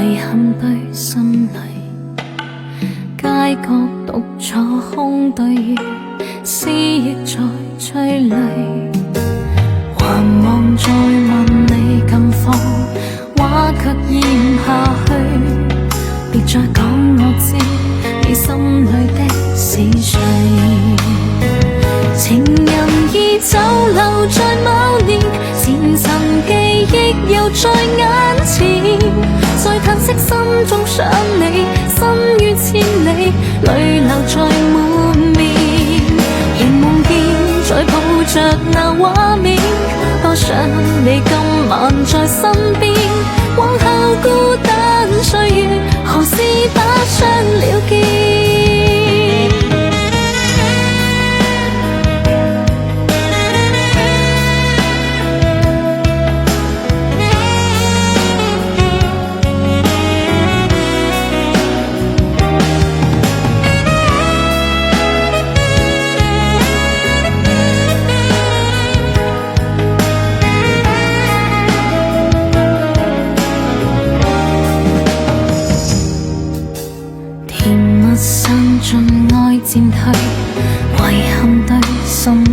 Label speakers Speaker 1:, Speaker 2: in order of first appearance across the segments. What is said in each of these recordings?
Speaker 1: 遺憾堆心裏，街角獨坐空對月，思憶在催淚。還望再問你近況，話卻咽下去。別再講我知你心裏的是誰。情人已走，留在某年，前塵記憶又在眼前。再嘆息心中想你，心於千里，淚流在滿面。仍夢見再抱着那畫面，多想你今晚在身邊。往後孤單歲月，何時把傷了結？漸退，遺憾堆心裏，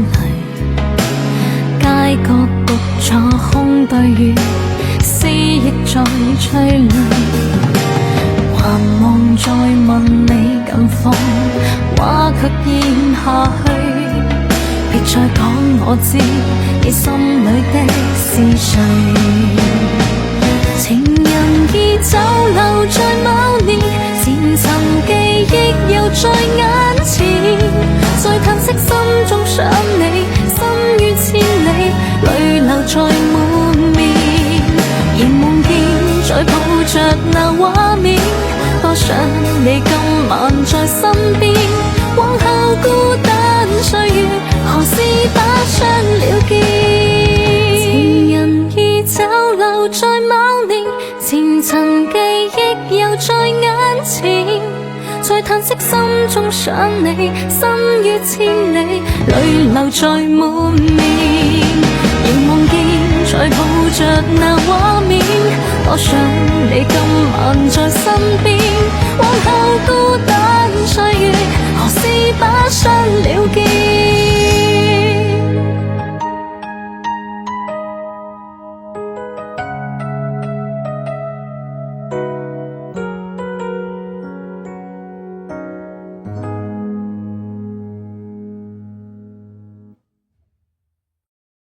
Speaker 1: 街角獨坐空對月，思憶在催淚。還望再問你近況，話卻咽下去。別再講我知你心裏的是誰。情人已走，留在某年，前塵記憶又在眼前。再嘆息心中想你，心於千里，淚流在滿面。仍夢見再抱着那畫面，多想你今晚在身邊。往後孤單歲月，何時把傷了結？情人已走，留在某年，前塵記憶又在眼前。再嘆息心中想你，心於千里，淚流在滿面。仍夢見再抱着那畫面，多想你今晚在身邊。往後孤單歲月，何時把傷了結？